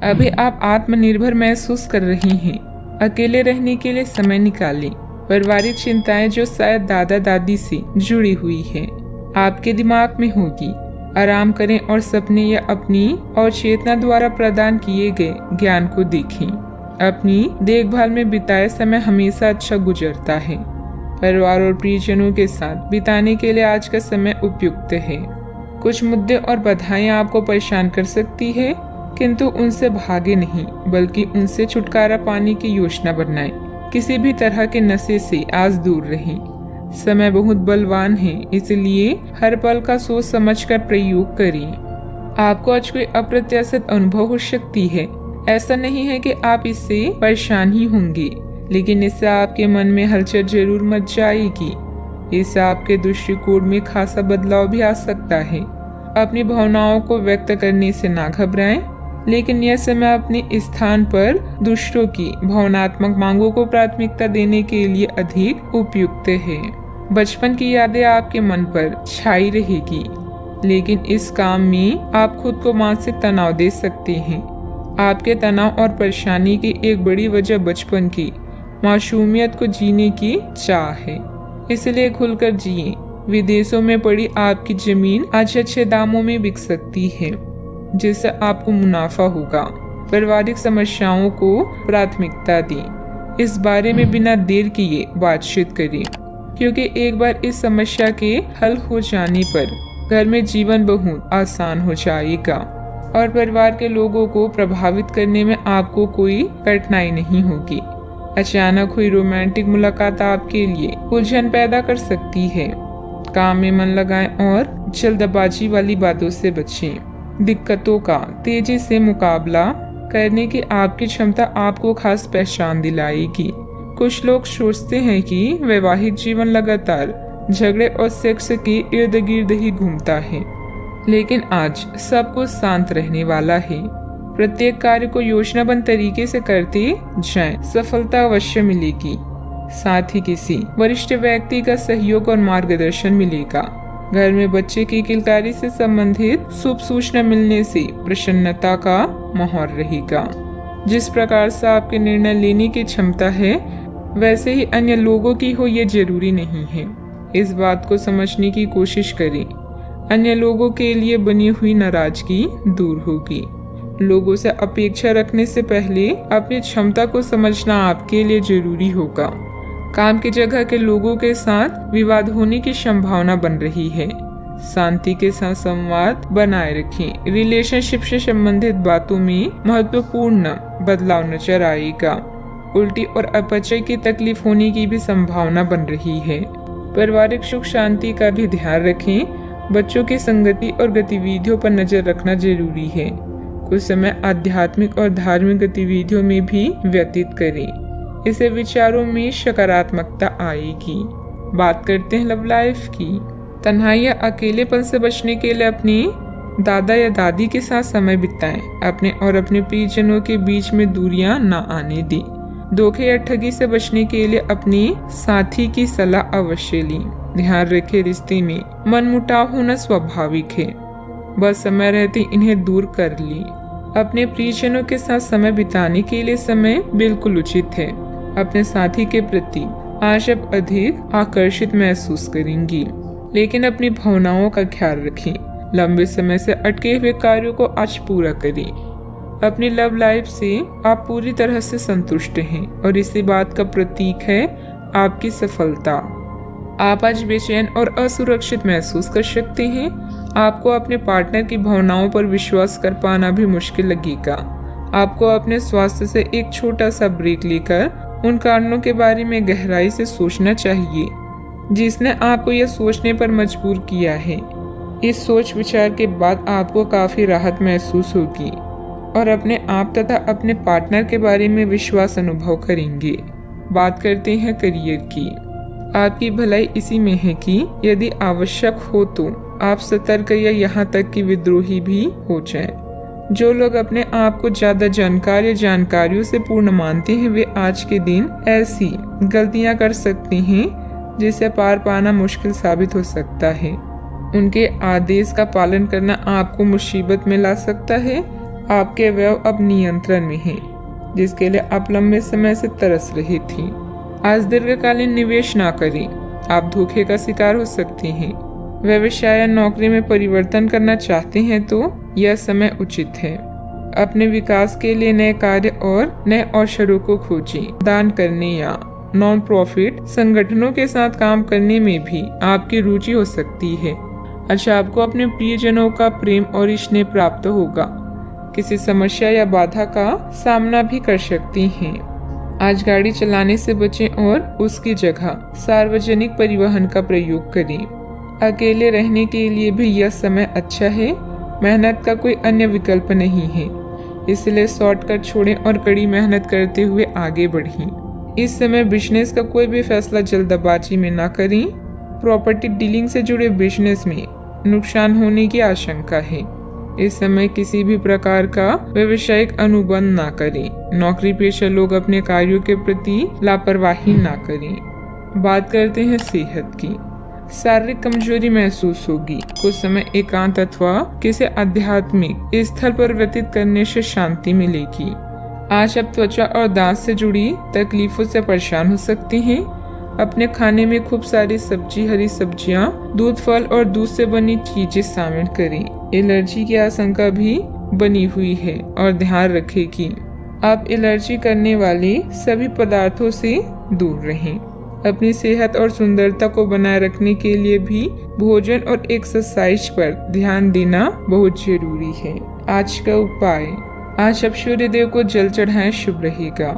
अभी आप आत्मनिर्भर महसूस कर रही हैं। अकेले रहने के लिए समय निकालें। पारिवारिक चिंताएं जो शायद दादा दादी से जुड़ी हुई है आपके दिमाग में होगी। आराम करें और सपने या अपनी और चेतना द्वारा प्रदान किए गए ज्ञान को देखें। अपनी देखभाल में बिताए समय हमेशा अच्छा गुजरता है। परिवार और प्रियजनों के साथ बिताने के लिए आज का समय उपयुक्त है। कुछ मुद्दे और बाधाएं आपको परेशान कर सकती है, किंतु उनसे भागे नहीं बल्कि उनसे छुटकारा पाने की योजना बनाएं। किसी भी तरह के नशे से आज दूर रहें। समय बहुत बलवान है, इसलिए हर पल का सोच समझकर प्रयोग करें। आपको आज कोई अप्रत्याशित अनुभव हो सकती है। ऐसा नहीं है कि आप इससे परेशान ही होंगे, लेकिन इससे आपके मन में हलचल जरूर मच जाएगी। इससे आपके दृष्टिकोण में खासा बदलाव भी आ सकता है। अपनी भावनाओं को व्यक्त करने से ना घबराएं, लेकिन यह समय अपने स्थान पर दूसरों की भावनात्मक मांगों को प्राथमिकता देने के लिए अधिक उपयुक्त है। बचपन की यादें आपके मन पर छाई रहेगी, लेकिन इस काम में आप खुद को मानसिक तनाव दे सकते हैं। आपके तनाव और परेशानी की एक बड़ी वजह बचपन की मासूमियत को जीने की चाह है, इसलिए खुलकर जिए। विदेशों में पड़ी आपकी जमीन आज अच्छे दामों में बिक सकती है, जिससे आपको मुनाफा होगा। पारिवारिक समस्याओं को प्राथमिकता दें। इस बारे में बिना देर किए बातचीत करें, क्योंकि एक बार इस समस्या के हल हो जाने पर घर में जीवन बहुत आसान हो जाएगा और परिवार के लोगों को प्रभावित करने में आपको कोई कठिनाई नहीं होगी। अचानक हुई रोमांटिक मुलाकात आपके लिए उलझन पैदा कर सकती है। काम में मन लगाएं और जल्दबाजी वाली बातों से बचें। दिक्कतों का तेजी से मुकाबला करने की आपकी क्षमता आपको खास पहचान दिलाएगी। कुछ लोग सोचते हैं कि वैवाहिक जीवन लगातार झगड़े और सेक्स के इर्द गिर्द ही घूमता है, लेकिन आज सब कुछ शांत रहने वाला है। प्रत्येक कार्य को योजनाबद्ध तरीके से करते जाएं, सफलता अवश्य मिलेगी। साथ ही किसी वरिष्ठ व्यक्ति का सहयोग और मार्गदर्शन मिलेगा। घर में बच्चे की किलकारी से संबंधित शुभ सूचना मिलने से प्रसन्नता का माहौल रहेगा। जिस प्रकार से आपके निर्णय लेने की क्षमता है, वैसे ही अन्य लोगों की हो ये जरूरी नहीं है। इस बात को समझने की कोशिश करें। अन्य लोगों के लिए बनी हुई नाराजगी दूर होगी। लोगों से अपेक्षा रखने से पहले अपनी क्षमता को समझना आपके लिए जरूरी होगा। काम की जगह के लोगों के साथ विवाद होने की संभावना बन रही है। शांति के साथ संवाद बनाए रखें। रिलेशनशिप से संबंधित बातों में महत्वपूर्ण बदलाव नजर आएगा। उल्टी और अपचय की तकलीफ होने की भी संभावना बन रही है। पारिवारिक सुख शांति का भी ध्यान रखें। बच्चों की संगति और गतिविधियों पर नजर रखना जरूरी है। कुछ समय आध्यात्मिक और धार्मिक गतिविधियों में भी व्यतीत करें। इससे विचारों में सकारात्मकता आएगी। बात करते हैं लव लाइफ की। तन्हाई या अकेलेपन से बचने के लिए अपने दादा या दादी के साथ समय बिताएं। अपने और अपने प्रियजनों के बीच में दूरियां ना आने दें। धोखे या ठगी से बचने के लिए अपने साथी की सलाह अवश्य लें। ध्यान रखें, रिश्ते में मनमुटाव होना स्वाभाविक है, बस समय रहते इन्हें दूर कर लें। अपने प्रियजनों के साथ समय बिताने के लिए समय बिल्कुल उचित है। अपने साथी के प्रति आज आप अधिक आकर्षित महसूस करेंगी, लेकिन अपनी भावनाओं का ख्याल रखें। लंबे समय से अटके हुए कार्यों को आज पूरा करें। अपनी लव लाइफ से आप पूरी तरह से संतुष्ट हैं और इसी बात का प्रतीक है आपकी सफलता। आप आज बेचैन और असुरक्षित महसूस कर सकते हैं। आपको अपने पार्टनर की भावनाओं पर विश्वास कर पाना भी मुश्किल लगेगा। आपको अपने स्वास्थ्य से एक छोटा सा ब्रेक लेकर उन कारणों के बारे में गहराई से सोचना चाहिए जिसने आपको यह सोचने पर मजबूर किया है। इस सोच विचार के बाद आपको काफी राहत महसूस होगी और अपने आप तथा अपने पार्टनर के बारे में विश्वास अनुभव करेंगे। बात करते हैं करियर की। आपकी भलाई इसी में है कि यदि आवश्यक हो तो आप सतर्क या यहाँ तक कि विद्रोही भी हो जाएं। जो लोग अपने आप को ज्यादा जानकार या जानकारियों से पूर्ण मानते हैं, वे आज के दिन ऐसी गलतियां कर सकते हैं जिसे पार पाना मुश्किल साबित हो सकता है। उनके आदेश का पालन करना आपको मुसीबत में ला सकता है। आपके अवयव अब नियंत्रण में है, जिसके लिए आप लंबे समय से तरस रही थी। आज दीर्घकालीन निवेश ना करें, आप धोखे का शिकार हो सकते हैं। व्यवसाय या नौकरी में परिवर्तन करना चाहते हैं तो यह समय उचित है। अपने विकास के लिए नए कार्य और नए अवसरों को खोजें। दान करने या नॉन प्रॉफिट संगठनों के साथ काम करने में भी आपकी रुचि हो सकती है। अच्छा, आपको अपने प्रियजनों का प्रेम और स्नेह प्राप्त होगा। किसी समस्या या बाधा का सामना भी कर सकती हैं। आज गाड़ी चलाने से बचें और उसकी जगह सार्वजनिक परिवहन का प्रयोग करें। अकेले रहने के लिए भी यह समय अच्छा है। मेहनत का कोई अन्य विकल्प नहीं है, इसलिए शॉर्टकट छोड़ें और कड़ी मेहनत करते हुए आगे बढ़ें। इस समय बिजनेस का कोई भी फैसला जल्दबाजी में ना करें। प्रॉपर्टी डीलिंग से जुड़े बिजनेस में नुकसान होने की आशंका है। इस समय किसी भी प्रकार का व्यावसायिक अनुबंध ना करें। नौकरी पेशा लोग अपने कार्यों के प्रति लापरवाही ना करें। बात करते हैं सेहत की। शारीरिक कमजोरी महसूस होगी। कुछ समय एकांत अथवा किसी आध्यात्मिक स्थल पर व्यतीत करने से शांति मिलेगी। आज आप त्वचा और दांत से जुड़ी तकलीफों से परेशान हो सकते हैं। अपने खाने में खूब सारी सब्जी, हरी सब्जियां, दूध, फल और दूध से बनी चीजें शामिल करें। एलर्जी की आशंका भी बनी हुई है और ध्यान रखें कि आप एलर्जी करने वाले सभी पदार्थों से दूर रहें। अपनी सेहत और सुंदरता को बनाए रखने के लिए भी भोजन और एक्सरसाइज पर ध्यान देना बहुत जरूरी है। आज का उपाय, आज आप सूर्य देव को जल चढ़ाएं, शुभ रहेगा।